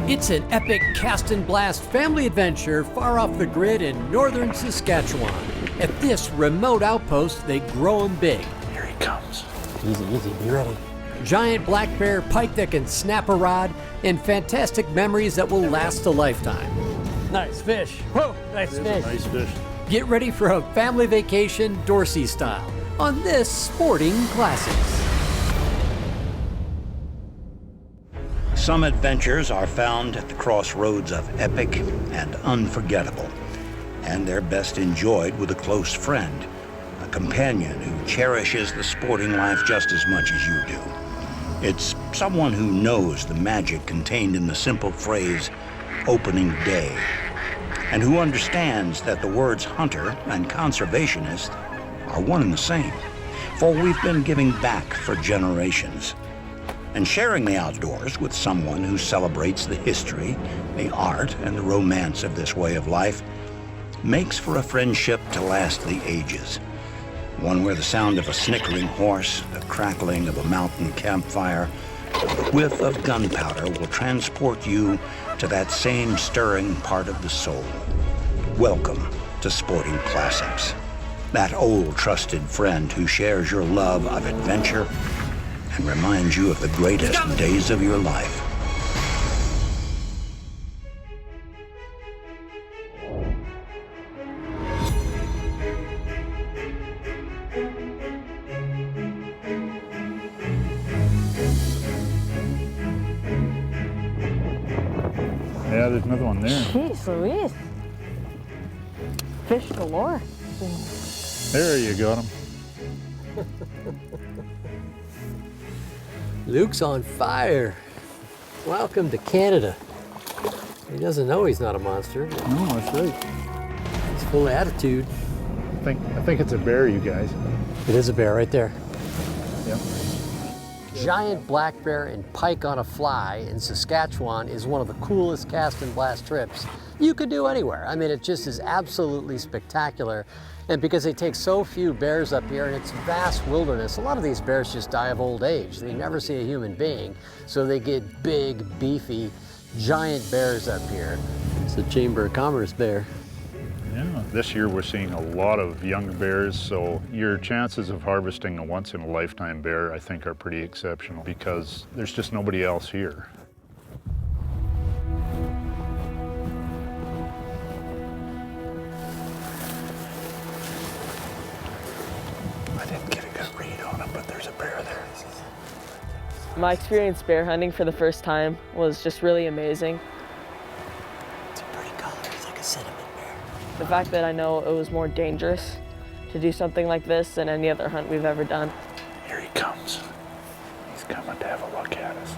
It's an epic cast and blast family adventure far off the grid in northern Saskatchewan. At this remote outpost, they grow 'em big. Here he comes. Easy, easy, be ready. Giant black bear, pike that can snap a rod, and fantastic memories that will last a lifetime. Nice fish. Whoa, nice fish. Nice fish. Get ready for a family vacation Dorsey style on this Sporting Classics. Some adventures are found at the crossroads of epic and unforgettable, and they're best enjoyed with a close friend, a companion who cherishes the sporting life just as much as you do. It's someone who knows the magic contained in the simple phrase, opening day, and who understands that the words hunter and conservationist are one and the same, for we've been giving back for generations. And sharing the outdoors with someone who celebrates the history, the art, and the romance of this way of life makes for a friendship to last the ages. One where the sound of a snickering horse, the crackling of a mountain campfire, and the whiff of gunpowder will transport you to that same stirring part of the soul. Welcome to Sporting Classics. That old trusted friend who shares your love of adventure and reminds you of the greatest days of your life. Yeah, there's another one there. Jeez Louise. Fish galore. There, you got him. Luke's on fire. Welcome to Canada. He doesn't know he's not a monster. No, that's right. He's full of attitude. I think it's a bear, you guys. It is a bear right there. Yep. Giant black bear and pike on a fly in Saskatchewan is one of the coolest cast and blast trips you could do anywhere. I mean, it just is absolutely spectacular. And because they take so few bears up here in its vast wilderness, a lot of these bears just die of old age. They never see a human being, so they get big, beefy, giant bears up here. It's the Chamber of Commerce bear. Yeah, this year we're seeing a lot of young bears, so your chances of harvesting a once-in-a-lifetime bear, I think, are pretty exceptional because there's just nobody else here. I didn't get a good read on him, but there's a bear there. My experience bear hunting for the first time was just really amazing. It's a pretty color. It's like a cinnamon bear. The fact that I know it was more dangerous to do something like this than any other hunt we've ever done. Here he comes. He's coming to have a look at us.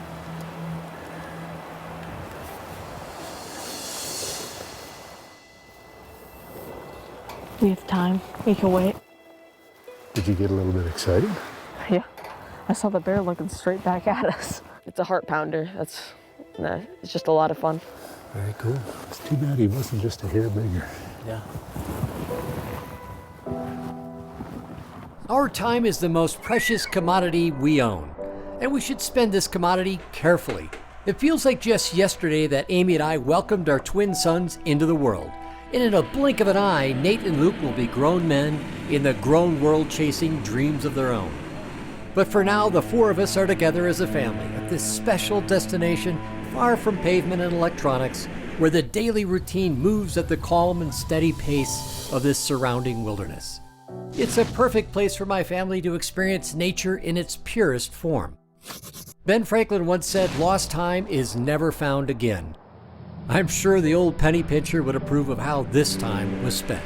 We have time. We can wait. Did you get a little bit excited? Yeah. I saw the bear looking straight back at us. It's a heart pounder. It's just a lot of fun. Very cool. It's too bad he wasn't just a hair bigger. Yeah. Our time is the most precious commodity we own, and we should spend this commodity carefully. It feels like just yesterday that Amy and I welcomed our twin sons into the world. And in a blink of an eye, Nate and Luke will be grown men in the grown world chasing dreams of their own. But for now, the four of us are together as a family at this special destination far from pavement and electronics, where the daily routine moves at the calm and steady pace of this surrounding wilderness. It's a perfect place for my family to experience nature in its purest form. Ben Franklin once said, "Lost time is never found again." I'm sure the old penny pincher would approve of how this time was spent.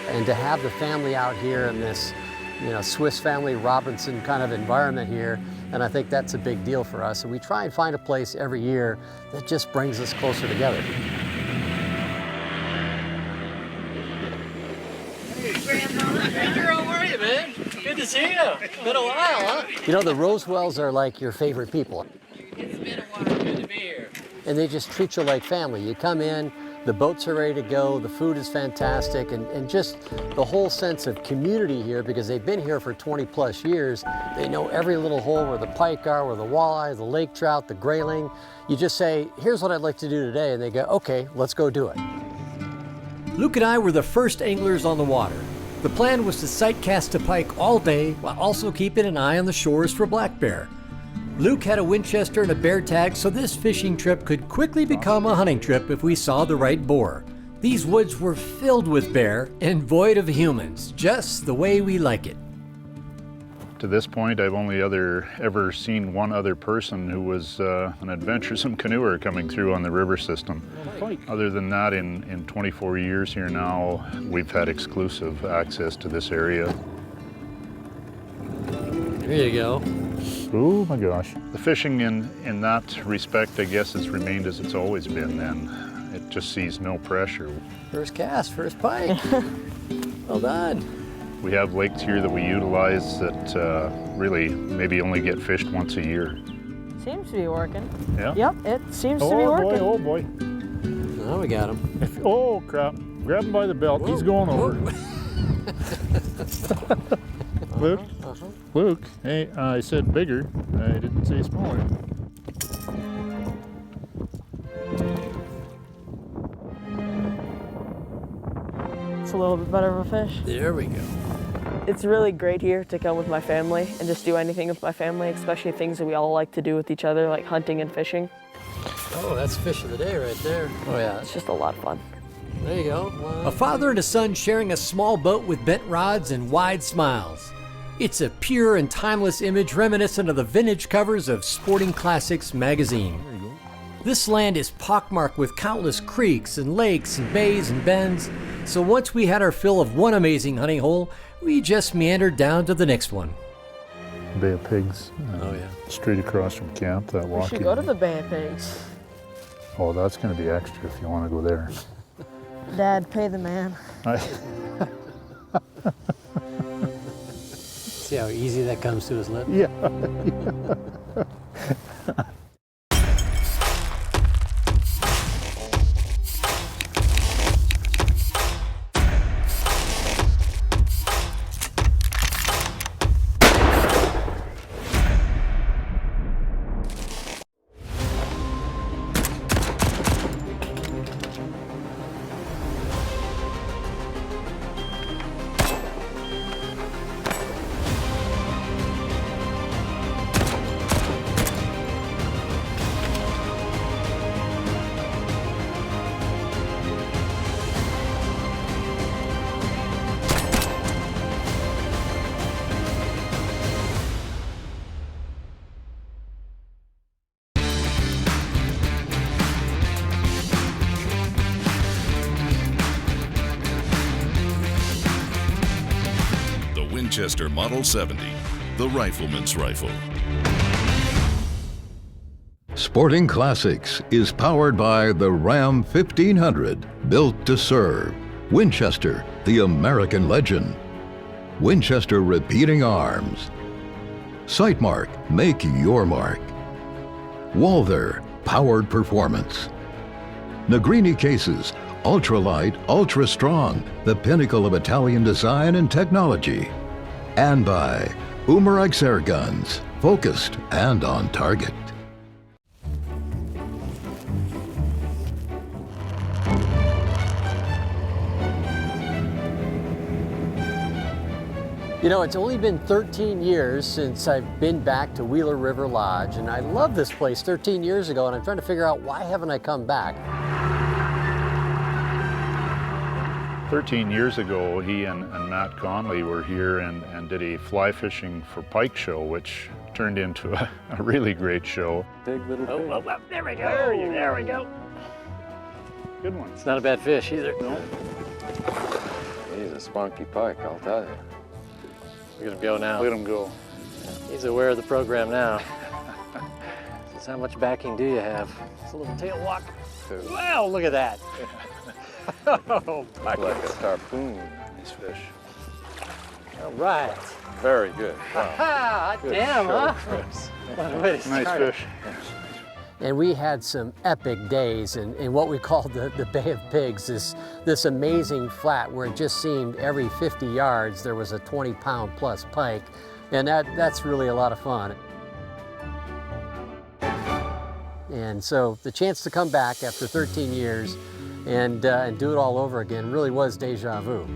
And to have the family out here in this, Swiss Family Robinson kind of environment here, and I think that's a big deal for us. And we try and find a place every year that just brings us closer together. Hey, Jerome, how are you, man? Good to see you. Been a while, huh? The Rosewells are like your favorite people. It's been a while. Good to be here. And they just treat you like family. You come in, The boats are ready to go, the food is fantastic, and just the whole sense of community here, because they've been here for 20 plus years. They know every little hole where the pike are, where the walleye, the lake trout, the grayling. You just say, here's what I'd like to do today, and they go, okay, let's go do it. Luke and I were the first anglers on the water. The plan was to sight cast a pike all day while also keeping an eye on the shores for black bear. Luke had a Winchester and a bear tag, so this fishing trip could quickly become a hunting trip if we saw the right boar. These woods were filled with bear and void of humans, just the way we like it. To this point, I've only ever seen one other person who was an adventuresome canoeer coming through on the river system. Other than that, in 24 years here now, we've had exclusive access to this area. There you go. Oh my gosh. The fishing in that respect, I guess, has remained as it's always been then. It just sees no pressure. First cast, first pike. Well done. We have lakes here that we utilize that really maybe only get fished once a year. Seems to be working. Yeah? Yep, it seems to be working. Oh boy. Now we got him. Oh crap. Grab him by the belt. He's going over. Luke? Luke, hey, I said bigger. I didn't say smaller. It's a little bit better of a fish. There we go. It's really great here to come with my family and just do anything with my family, especially things that we all like to do with each other, like hunting and fishing. Oh, that's fish of the day right there. Oh yeah. It's just a lot of fun. There you go. A father and a son sharing a small boat with bent rods and wide smiles. It's a pure and timeless image reminiscent of the vintage covers of Sporting Classics magazine. There you go. This land is pockmarked with countless creeks and lakes and bays and bends. So once we had our fill of one amazing hunting hole, we just meandered down to the next one. Bay of Pigs. Oh yeah. Straight across from camp, that We walking. should go to the Bay of Pigs. Oh, that's going to be extra if you want to go there. Dad, pay the man. See how easy that comes to his lips? Yeah. Winchester Model 70, the rifleman's rifle. Sporting Classics is powered by the Ram 1500, built to serve. Winchester, the American legend. Winchester Repeating Arms. Sightmark, make your mark. Walther, powered performance. Negrini cases, ultralight, ultra strong, the pinnacle of Italian design and technology. And by Umarex Air Guns, focused and on target. You know, it's only been 13 years since I've been back to Wheeler River Lodge, and I love this place 13 years ago, and I'm trying to figure out why haven't I come back. 13 years ago, he and Matt Conley were here and did a fly fishing for pike show, which turned into a really great show. Big little pig. Oh, there we go. There we go. Good one. It's not a bad fish either. No. He's a spunky pike, I'll tell you. Look at him go now. Let him go. He's aware of the program now. Says, how much backing do you have? It's a little tail walk. Wow, look at that. Oh, Like a harpoon. Nice fish. all right. Very good. Wow. Ha, Good damn, show, huh? Chris. What a way to Nice start it. fish. And we had some epic days in what we called the Bay of Pigs, this amazing flat where it just seemed every 50 yards there was a 20-pound plus pike. And that's really a lot of fun. And so the chance to come back after 13 years and do it all over again really was deja vu.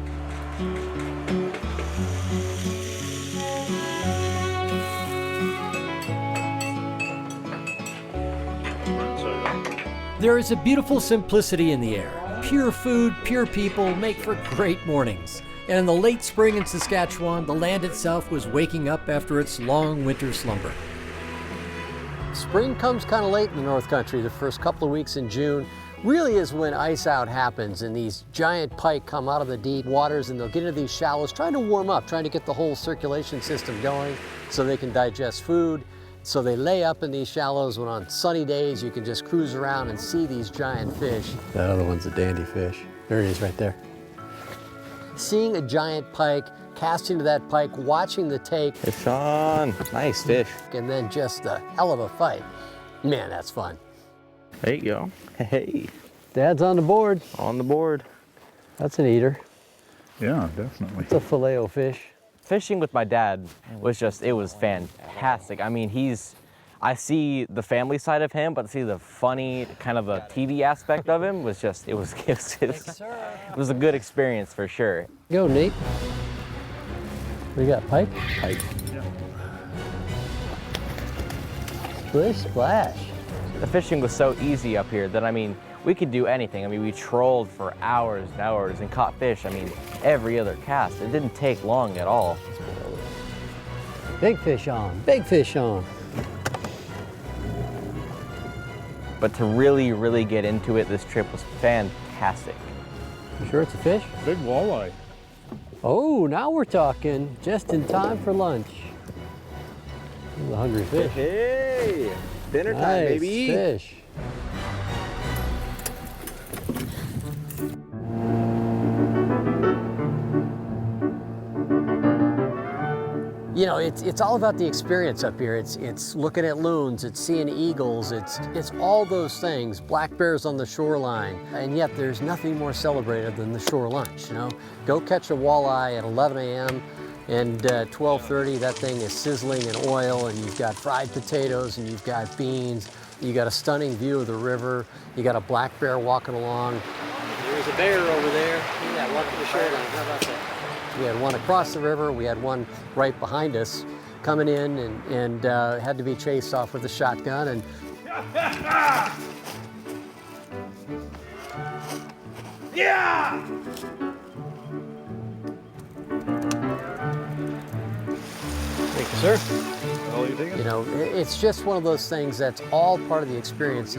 There is a beautiful simplicity in the air. Pure food, pure people make for great mornings. And in the late spring in Saskatchewan, the land itself was waking up after its long winter slumber. Spring comes kind of late in the North Country. The first couple of weeks in June really is when ice out happens and these giant pike come out of the deep waters and they'll get into these shallows trying to warm up, trying to get the whole circulation system going so they can digest food. So they lay up in these shallows when on sunny days you can just cruise around and see these giant fish. That other one's a dandy fish. There it is right there. Seeing a giant pike, casting to that pike, watching the take. Fish on. Nice fish. And then just a hell of a fight. Man, that's fun. There you go. Hey. Dad's on the board. On the board. That's an eater. Yeah, definitely. It's a filet-o fish. Fishing with my dad was just, it was fantastic. I mean, I see the family side of him, but to see the funny, kind of a TV aspect of him was just, it was a good experience for sure. Go, Nate. We got pike? Pike. Splish, splash. The fishing was so easy up here that, I mean, we could do anything. I mean, we trolled for hours and hours and caught fish. I mean, every other cast. It didn't take long at all. Big fish on, big fish on. But to really, really get into it, this trip was fantastic. You sure it's a fish? Big walleye. Oh, now we're talking. Just in time for lunch. This is a hungry fish. Hey, dinner time, nice baby. Fish. You know, it's all about the experience up here. It's looking at loons, it's seeing eagles, it's all those things, black bears on the shoreline, and yet there's nothing more celebrated than the shore lunch, you know? Go catch a walleye at 11 a.m. and 12:30, that thing is sizzling in oil, and you've got fried potatoes, and you've got beans, you got a stunning view of the river, you got a black bear walking along. There's a bear over there. Yeah, walking the shoreline, how about that? We had one across the river, we had one right behind us coming in and had to be chased off with a shotgun. And yeah! Thank you, sir. You know, it's just one of those things that's all part of the experience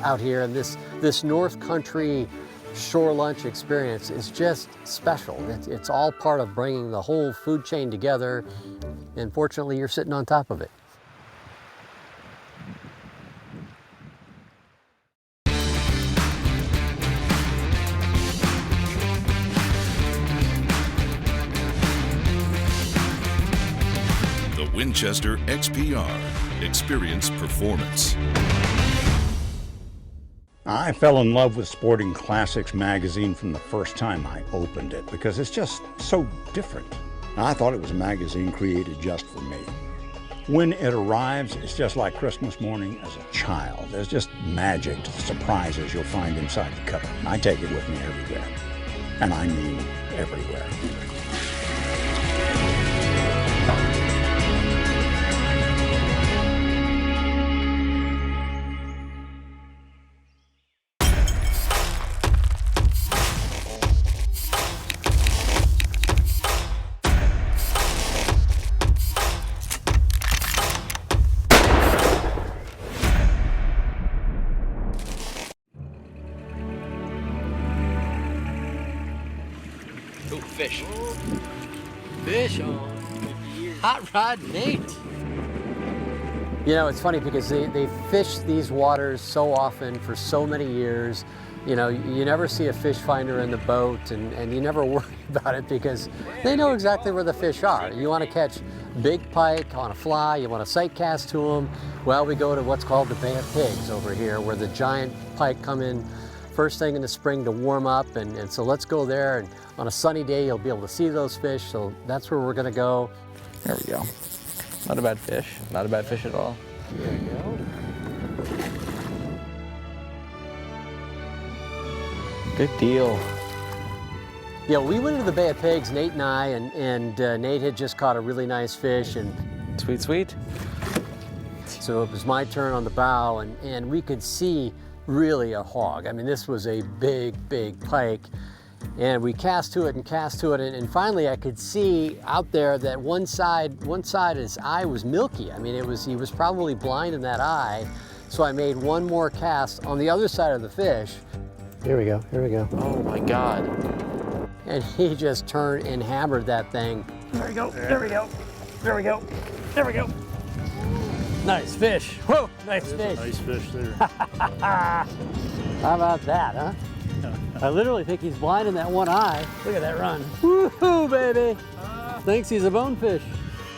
out here, and this North Country shore lunch experience is just special. It's all part of bringing the whole food chain together, and fortunately you're sitting on top of it. The Winchester XPR. Experience performance. I fell in love with Sporting Classics magazine from the first time I opened it because it's just so different. I thought it was a magazine created just for me. When it arrives, it's just like Christmas morning as a child. There's just magic to the surprises you'll find inside the cover. I take it with me everywhere, and I mean everywhere. Fish. Fish on. Hot Rod Nate. You know, it's funny because they fish these waters so often for so many years. You know, you never see a fish finder in the boat, and you never worry about it because they know exactly where the fish are. You want to catch big pike on a fly, you want to sight cast to them, well, we go to what's called the Bay of Pigs over here, where the giant pike come in first thing in the spring to warm up, and so let's go there, and on a sunny day you'll be able to see those fish, so that's where we're going to go. There we go. Not a bad fish. Not a bad fish at all. There you go. Good deal. Yeah, we went into the Bay of Pigs, Nate and I, and Nate had just caught a really nice fish, and Sweet, sweet. so it was my turn on the bow, and we could see really a hog. I mean, this was a big, big pike. And we cast to it, and finally I could see out there that one side of his eye was milky. I mean, he was probably blind in that eye. So I made one more cast on the other side of the fish. Here we go, here we go. Oh my God. And he just turned and hammered that thing. There we go, there we go, there we go, there we go. Nice fish. Whoa, nice fish. Nice fish there. How about that, huh? I literally think he's blind in that one eye. Look at that run. Woohoo, baby. Thinks he's a bonefish.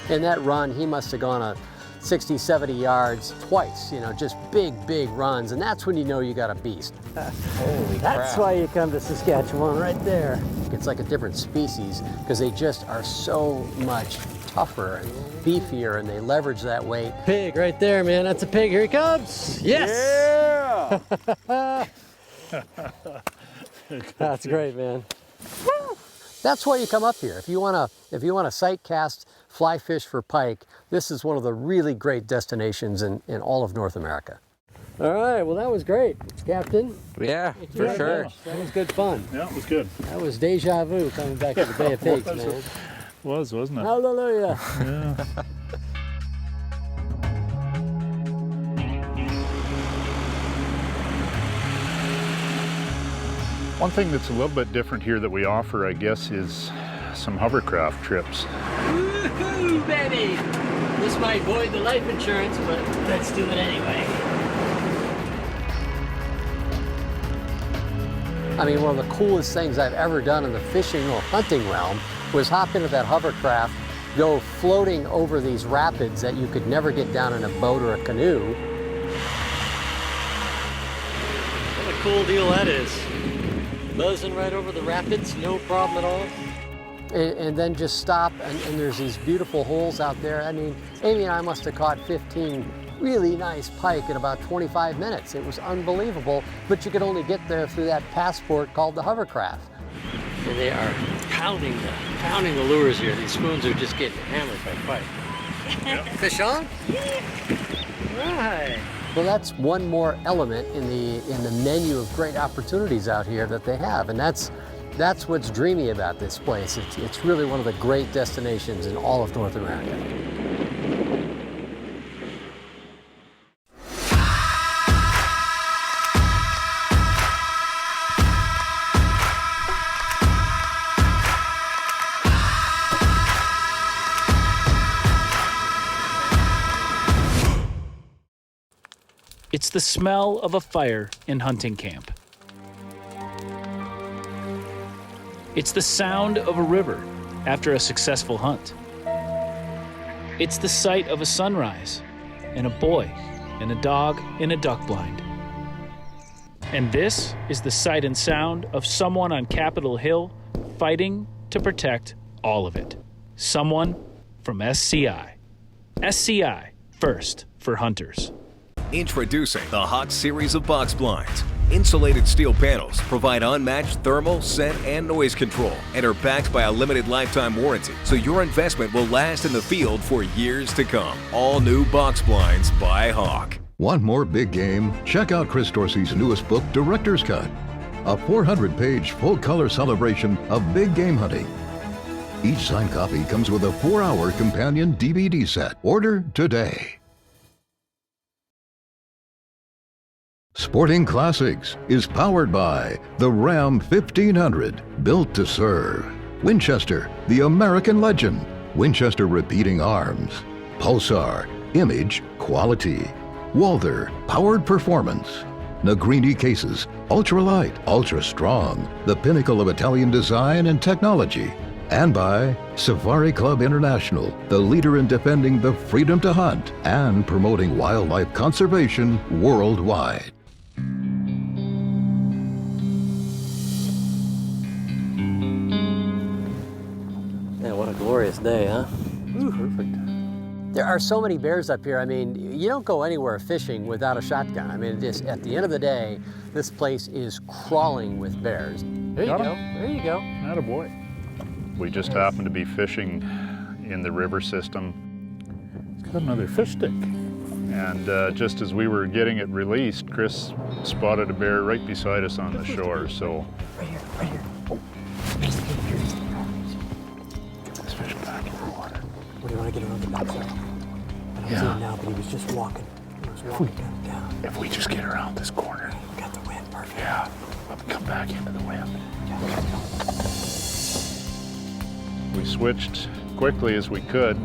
In that run, he must have gone a 60, 70 yards twice, you know, just big, big runs. And that's when you know you got a beast. Holy crap. That's why you come to Saskatchewan right there. It's like a different species because they just are so much tougher and beefier, and they leverage that weight. Pig right there, man. That's a pig. Here he comes. Yes! Yeah! That's great, man. That's why you come up here. If you want to sight cast, fly fish for pike, this is one of the really great destinations in all of North America. All right, well that was great, Captain. Yeah, for sure. That was good fun. Yeah, it was good. That was deja vu coming back to the Bay of Pigs, man. Wasn't it? Hallelujah. Yeah. One thing that's a little bit different here that we offer, I guess, is some hovercraft trips. Woohoo, baby! This might void the life insurance, but let's do it anyway. I mean, one of the coolest things I've ever done in the fishing or hunting realm was hop into that hovercraft, go floating over these rapids that you could never get down in a boat or a canoe. What a cool deal that is. Buzzing right over the rapids, no problem at all. And then just stop, and there's these beautiful holes out there. I mean, Amy and I must have caught 15 really nice pike in about 25 minutes. It was unbelievable, but you could only get there through that passport called the hovercraft. And they are pounding the lures here. These spoons are just getting hammered by pike. Yep. Fish on? Right. Well, that's one more element in the menu of great opportunities out here that they have, and that's what's dreamy about this place. It's really one of the great destinations in all of North America. It's the smell of a fire in hunting camp. It's the sound of a river after a successful hunt. It's the sight of a sunrise and a boy and a dog in a duck blind. And this is the sight and sound of someone on Capitol Hill fighting to protect all of it. Someone from SCI. SCI, first for hunters. Introducing the Hot series of box blinds. Insulated steel panels provide unmatched thermal, scent, and noise control and are backed by a limited lifetime warranty, so your investment will last in the field for years to come. All new box blinds by Hawk. Want more big game? Check out Chris Dorsey's newest book, Director's Cut, a 400-page full-color celebration of big game hunting. Each signed copy comes with a 4-hour companion DVD set. Order today. Sporting Classics is powered by the Ram 1500, built to serve. Winchester, the American legend. Winchester repeating arms. Pulsar, image, quality. Walther, powered performance. Negrini cases, ultra light, ultra strong. The pinnacle of Italian design and technology. And by Safari Club International, the leader in defending the freedom to hunt and promoting wildlife conservation worldwide. Yeah, what a glorious day, huh? Ooh, perfect. There are so many bears up here. I mean, you don't go anywhere fishing without a shotgun. I mean, just at the end of the day, this place is crawling with bears. There you go. There you go. Attaboy. We just happened to be fishing in the river system. It's got another fish stick. And just as we were getting it released, Chris spotted a bear right beside us on the shore. So right here, right here. Oh, get this fish back in the water. What do you want to get around the backside? I don't see him now, but he was just walking. He was walking down. If we just get around this corner. We got the wind, perfect. Yeah, come back into the wind. We switched quickly as we could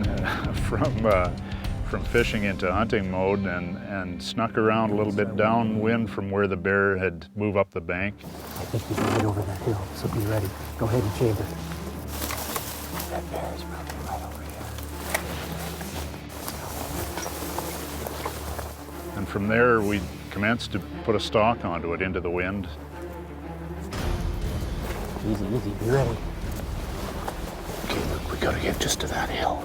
from fishing into hunting mode and snuck around a little bit downwind from where the bear had moved up the bank. I think he's right over that hill, so be ready. Go ahead and chamber. That bear is probably right over here. And from there, we commenced to put a stalk onto it into the wind. Easy, easy, be ready. Okay, look, we gotta get just to that hill.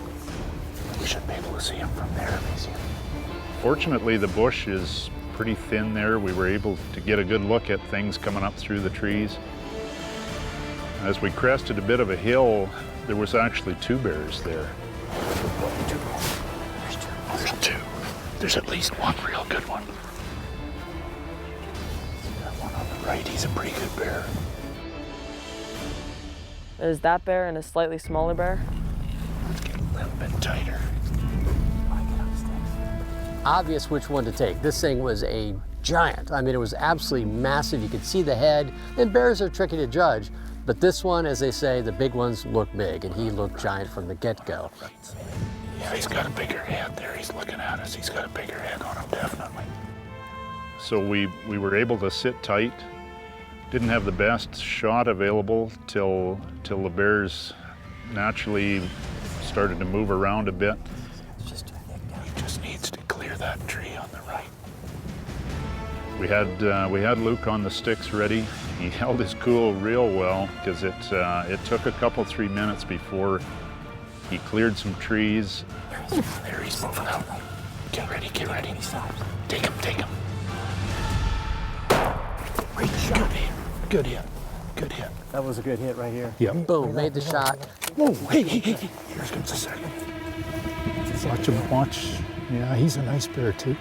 We should be able to see him from there. Fortunately, the bush is pretty thin there. We were able to get a good look at things coming up through the trees. As we crested a bit of a hill, there was actually two bears there. There's two. There's at least one real good one. That one on the right, he's a pretty good bear. There's that bear and a slightly smaller bear. Let's get a little bit tighter. Obvious which one to take. This thing was a giant. I mean, it was absolutely massive. You could see the head, and bears are tricky to judge. But this one, as they say, the big ones look big, and he looked giant from the get-go. Yeah, he's got a bigger head there. He's looking at us. He's got a bigger head on him, definitely. So we were able to sit tight. Didn't have the best shot available till the bears naturally started to move around a bit. It's just too thick down. He just needs to clear that tree on the right. We had Luke on the sticks ready. He held his cool real well because it took a couple, 3 minutes before he cleared some trees. There he's moving out. Get ready, get ready. Take him, take him. Great shot. Good hit, good hit. That was a good hit right here. Yep. Boom, made the shot. Whoa, hey. Here comes a second. Watch him, watch. Yeah, he's a nice bear too.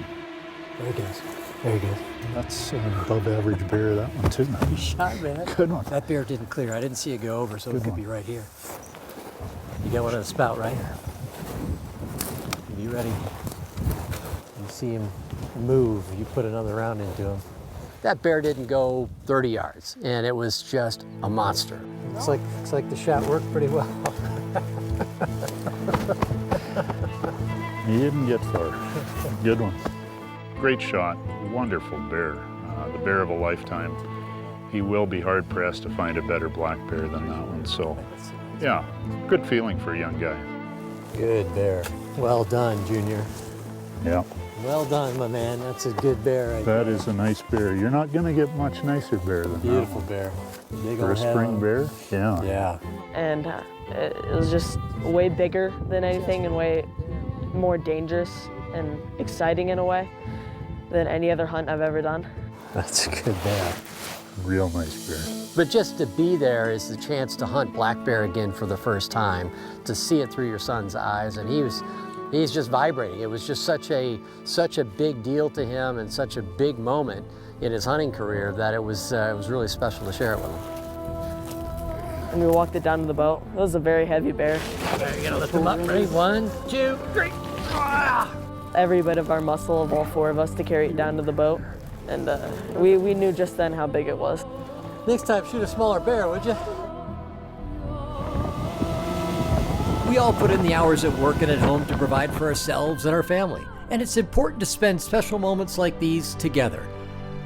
There he goes. There he goes. That's an above average bear, that one too. Nice shot, man. Good one. That bear didn't clear. I didn't see it go over, so Good it could one. be right here. You got one on the spout, right? Be ready. You see him move, you put another round into him. That bear didn't go 30 yards, and it was just a monster. Looks like the shot worked pretty well. He didn't get far. Good one. Great shot, wonderful bear. The bear of a lifetime. He will be hard pressed to find a better black bear than that one. So, yeah, good feeling for a young guy. Good bear. Well done, Junior. Yeah. Well done, my man. That's a good bear right That there. is a nice bear. You're not going to get much nicer bear than Beautiful that. bear. Big For a old head spring on him. bear? Yeah. Yeah. And it was just way bigger than anything and way more dangerous and exciting in a way than any other hunt I've ever done. That's a good bear. Real nice bear. But just to be there is the chance to hunt black bear again for the first time, to see it through your son's eyes, and he's just vibrating. It was just such a big deal to him and such a big moment in his hunting career that it was really special to share it with him. And we walked it down to the boat. It was a very heavy bear. There you go, lift him up. Ready? 1, 2, 3. Every bit of our muscle of all four of us to carry it down to the boat. And we knew just then how big it was. Next time, shoot a smaller bear, would you? We all put in the hours at work and at home to provide for ourselves and our family. And it's important to spend special moments like these together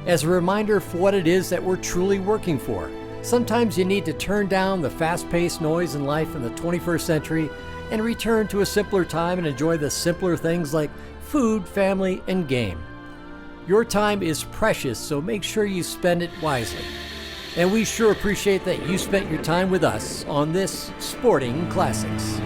as a reminder of what it is that we're truly working for. Sometimes you need to turn down the fast-paced noise in life in the 21st century and return to a simpler time and enjoy the simpler things like food, family, and game. Your time is precious, so make sure you spend it wisely. And we sure appreciate that you spent your time with us on this Sporting Classics.